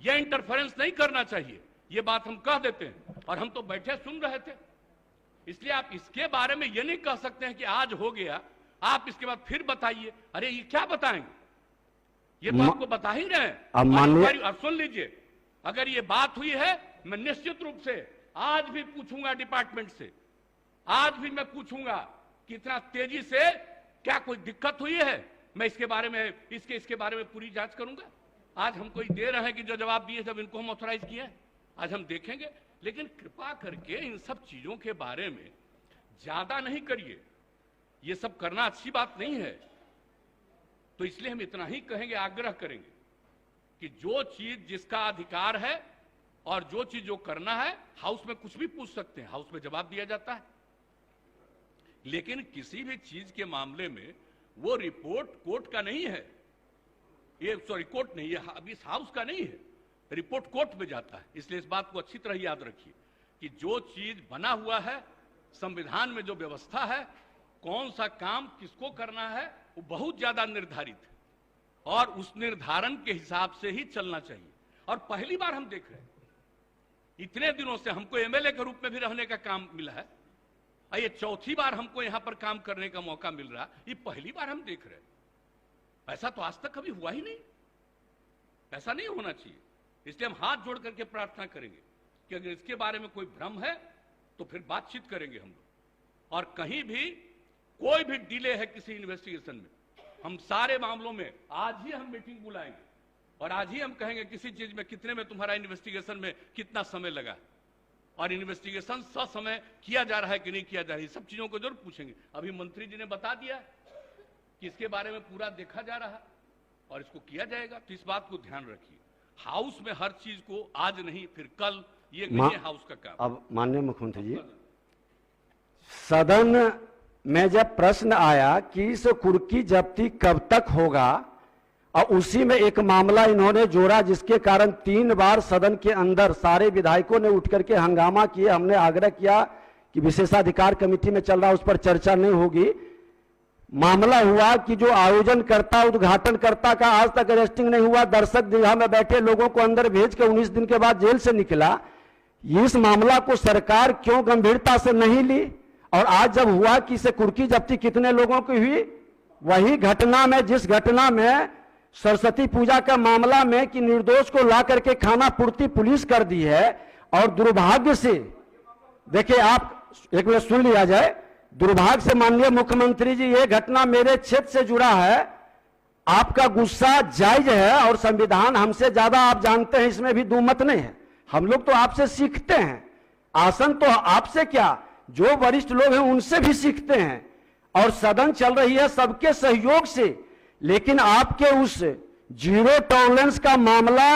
यह इंटरफेरेंस नहीं करना चाहिए, ये बात हम कह देते हैं। और हम तो बैठे सुन रहे थे, इसलिए आप इसके बारे में ये नहीं कह सकते हैं कि आज हो गया, आप इसके बाद फिर बताइए। अरे ये क्या बताएंगे, ये तो आपको बता ही रहे हैं। अब सुन लीजिए, अगर ये बात हुई है, मैं निश्चित रूप से आज भी पूछूंगा डिपार्टमेंट से, आज भी मैं पूछूंगा कि इतना तेजी से क्या कोई दिक्कत हुई है। मैं इसके बारे में इसके बारे में पूरी जांच करूंगा। आज हम कोई दे रहे हैं कि जो जवाब दिए जब इनको हम ऑथराइज किए, आज हम देखेंगे। लेकिन कृपा करके इन सब चीजों के बारे में ज्यादा नहीं करिए, ये सब करना अच्छी बात नहीं है। तो इसलिए हम इतना ही कहेंगे, आग्रह करेंगे कि जो चीज जिसका अधिकार है और जो चीज जो करना है, हाउस में कुछ भी पूछ सकते हैं, हाउस में जवाब दिया जाता है। लेकिन किसी भी चीज के मामले में वो रिपोर्ट कोर्ट का नहीं है, ये सॉरी कोर्ट नहीं है, इस हाउस का नहीं है, रिपोर्ट कोर्ट में जाता है। इसलिए इस बात को अच्छी तरह याद रखिए कि जो चीज बना हुआ है, संविधान में जो व्यवस्था है, कौन सा काम किसको करना है, वो बहुत ज्यादा निर्धारित है और उस निर्धारण के हिसाब से ही चलना चाहिए। और पहली बार हम देख रहे हैं, इतने दिनों से हमको एमएलए के रूप में भी रहने का काम मिला है, ये चौथी बार हमको यहां पर काम करने का मौका मिल रहा, ये पहली बार हम देख रहे हैं। ऐसा तो आज तक कभी हुआ ही नहीं, ऐसा नहीं होना चाहिए। इसलिए हम हाथ जोड़ करके प्रार्थना करेंगे कि अगर इसके बारे में कोई भ्रम है तो फिर बातचीत करेंगे हम लोग। और कहीं भी कोई भी डिले है किसी इन्वेस्टिगेशन में, हम सारे मामलों में आज ही हम मीटिंग बुलाएंगे और आज ही हम कहेंगे किसी चीज में कितने में तुम्हारा इन्वेस्टिगेशन में कितना समय लगा और इन्वेस्टिगेशन ससमय किया जा रहा है कि नहीं किया जा रहा है, सब चीजों को जरूर पूछेंगे। अभी मंत्री जी ने बता दिया कि इसके बारे में पूरा देखा जा रहा है और इसको किया जाएगा। तो इस बात को ध्यान रखिए, हाउस में हर चीज को आज नहीं फिर कल, ये नहीं है हाउस का काम। अब माननीय मुख्यमंत्री जी, सदन में जब प्रश्न आया कि इस कुर्की जब्ती कब तक होगा, और उसी में एक मामला इन्होंने जोड़ा जिसके कारण 3 बार सदन के अंदर सारे विधायकों ने उठ करके हंगामा किए। हमने आग्रह किया कि विशेषाधिकार कमेटी में चल रहा, उस पर चर्चा नहीं होगी। मामला हुआ कि जो आयोजनकर्ता उद्घाटनकर्ता का आज तक अरेस्टिंग नहीं हुआ, दर्शक दीर्घा में बैठे लोगों को अंदर भेज के 19 दिन के बाद जेल से निकला। इस मामला को सरकार क्यों गंभीरता से नहीं ली? और आज जब हुआ कि इसे कुर्की जब्ती कितने लोगों की हुई, वही घटना में, जिस घटना में सरस्वती पूजा का मामला में कि निर्दोष को ला करके खाना पूर्ति पुलिस कर दी है। और दुर्भाग्य से देखिए, आप एक मिनट सुन लिया जाए, दुर्भाग्य से माननीय मुख्यमंत्री जी, ये घटना मेरे क्षेत्र से जुड़ा है। आपका गुस्सा जायज है और संविधान हमसे ज्यादा आप जानते हैं, इसमें भी दुमत नहीं है। हम लोग तो आपसे सीखते हैं, आसन तो आपसे क्या, जो वरिष्ठ लोग हैं उनसे भी सीखते हैं। और सदन चल रही है सबके सहयोग से, लेकिन आपके उस जीरो टॉलरेंस का मामला,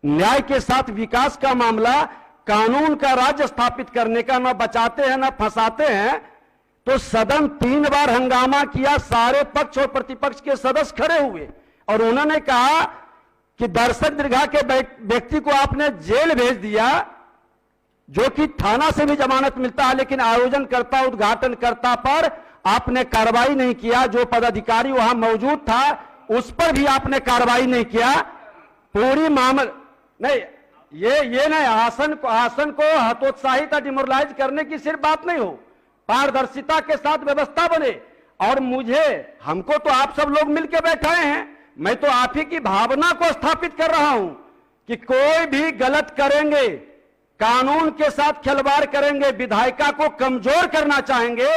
न्याय के साथ विकास का मामला, कानून का राज्य स्थापित करने का, न बचाते हैं न फंसाते हैं। तो सदन 3 बार हंगामा किया, सारे पक्ष और प्रतिपक्ष के सदस्य खड़े हुए और उन्होंने कहा कि दर्शक दीर्घा के व्यक्ति को आपने जेल भेज दिया, जो कि थाना से भी जमानत मिलता है, लेकिन आयोजनकर्ता उद्घाटनकर्ता पर आपने कार्रवाई नहीं किया। जो पदाधिकारी वहां मौजूद था उस पर भी आपने कार्रवाई नहीं किया। पूरी मामला नहीं, ये नहीं, आसन को हतोत्साहित या डिमोरलाइज करने की सिर्फ बात नहीं हो, पारदर्शिता के साथ व्यवस्था बने। और हमको तो आप सब लोग मिलकर बैठाए हैं, मैं तो आप ही की भावना को स्थापित कर रहा हूं कि कोई भी गलत करेंगे, कानून के साथ खिलवाड़ करेंगे, विधायिका को कमजोर करना चाहेंगे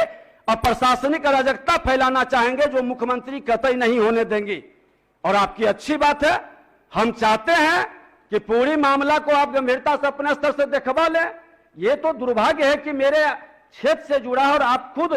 और प्रशासनिक अराजकता फैलाना चाहेंगे, जो मुख्यमंत्री कतई नहीं होने देंगे। और आपकी अच्छी बात है, हम चाहते हैं कि पूरी मामला को आप गंभीरता से अपने स्तर से देखवा लें। ये तो दुर्भाग्य है कि मेरे क्षेत्र से जुड़ा है और आप खुद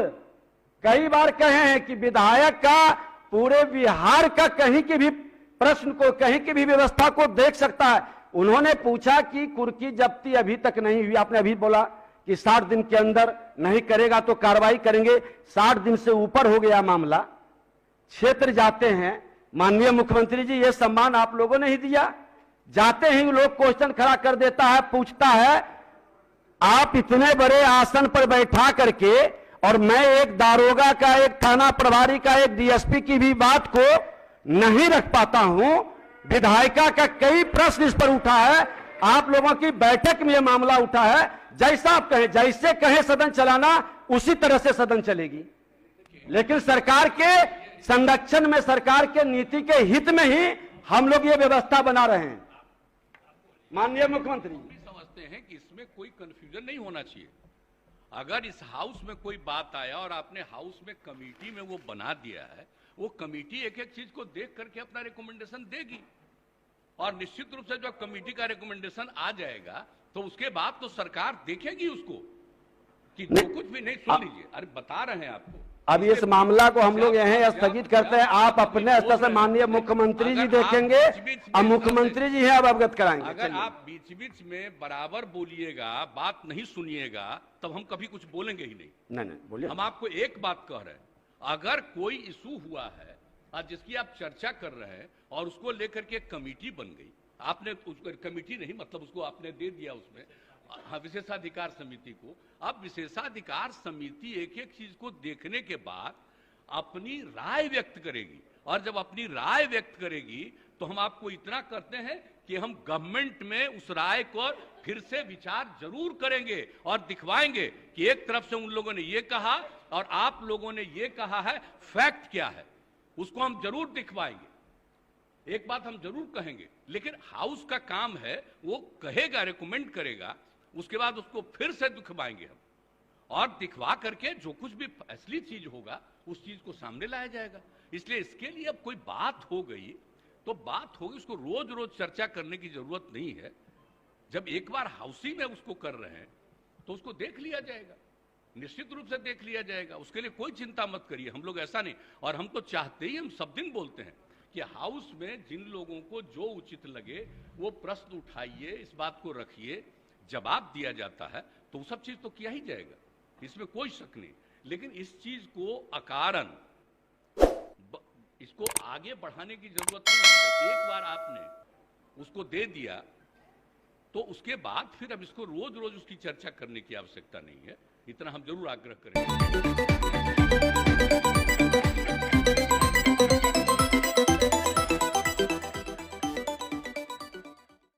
कई बार कहे हैं कि विधायक का पूरे बिहार का कहीं की भी प्रश्न को, कहीं की भी व्यवस्था को देख सकता है। उन्होंने पूछा कि कुर्की जब्ती अभी तक नहीं हुई, आपने अभी बोला कि 60 दिन के अंदर नहीं करेगा तो कार्रवाई करेंगे। 60 दिन से ऊपर हो गया मामला, क्षेत्र जाते हैं, माननीय मुख्यमंत्री जी ये सम्मान आप लोगों ने ही दिया। जाते ही लोग क्वेश्चन खड़ा कर देता है, पूछता है आप इतने बड़े आसन पर बैठा करके, और मैं एक दारोगा का, एक थाना प्रभारी का, एक डीएसपी की भी बात को नहीं रख पाता हूं, विधायिका का कई प्रश्न इस पर उठा है, आप लोगों की बैठक में यह मामला उठा है। जैसा आप कहें, जैसे कहें सदन चलाना, उसी तरह से सदन चलेगी। लेकिन सरकार के संरक्षण में, सरकार के नीति के हित में ही हम लोग ये व्यवस्था बना रहे हैं। माननीय मुख्यमंत्री, समझते हैं कि इसमें कोई कंफ्यूजन नहीं होना चाहिए। अगर इस हाउस में कोई बात आया और आपने हाउस में कमेटी में वो बना दिया है, वो कमेटी एक एक चीज को देख करके अपना रिकमेंडेशन देगी, और निश्चित रूप से जब कमेटी का रिकमेंडेशन आ जाएगा तो उसके बाद तो सरकार देखेगी उसको कि जो कुछ भी नहीं। सुन लीजिए, अरे बता रहे हैं आपको। अब इस मामला को हम लोग यहीं स्थगित करते हैं। आप अपने स्तर से माननीय मुख्यमंत्री जी देखेंगे, अब मुख्यमंत्री जी हैं, अब अवगत कराएंगे। अगर आप बीच बीच में बराबर बोलिएगा, बात नहीं सुनिएगा, तब हम कभी कुछ बोलेंगे ही नहीं। नहीं बोलिए। हम आपको एक बात कह रहे हैं, अगर कोई इशू हुआ है और जिसकी आप चर्चा कर रहे हैं और उसको लेकर के कमेटी बन गई, आपने उसको कमेटी नहीं, मतलब उसको आपने दे दिया उसमें विशेषाधिकार समिति को। अब विशेषाधिकार समिति एक एक चीज को देखने के बाद अपनी राय व्यक्त करेगी, और जब अपनी राय व्यक्त करेगी तो हम आपको इतना करते हैं कि हम गवर्नमेंट में उस राय को फिर से विचार जरूर करेंगे और दिखवाएंगे कि एक तरफ से उन लोगों ने ये कहा और आप लोगों ने ये कहा है, फैक्ट क्या है, उसको हम जरूर दिखवाएंगे। एक बात हम जरूर कहेंगे, लेकिन हाउस का काम है, वो कहेगा, रिकमेंड करेगा, उसके बाद उसको फिर से दिखवाएंगे हम, और दिखवा करके जो कुछ भी असली चीज होगा उस चीज को सामने लाया जाएगा। इसलिए इसके लिए अब कोई बात हो गई तो बात होगी, उसको रोज रोज चर्चा करने की जरूरत नहीं है। जब एक बार हाउसी में उसको कर रहे हैं तो उसको देख लिया जाएगा, निश्चित रूप से देख लिया जाएगा। उसके लिए कोई चिंता मत करिए, हम लोग ऐसा नहीं। और हम तो चाहते ही, हम सब दिन बोलते हैं कि हाउस में जिन लोगों को जो उचित लगे वो प्रश्न उठाइए, इस बात को रखिए, जवाब दिया जाता है तो वो सब चीज तो किया ही जाएगा, इसमें कोई शक नहीं। लेकिन इस चीज को अकारण इसको आगे बढ़ाने की जरूरत नहीं है। एक बार आपने उसको दे दिया तो उसके बाद फिर अब इसको रोज रोज उसकी चर्चा करने की आवश्यकता नहीं है, इतना हम जरूर आग्रह करेंगे।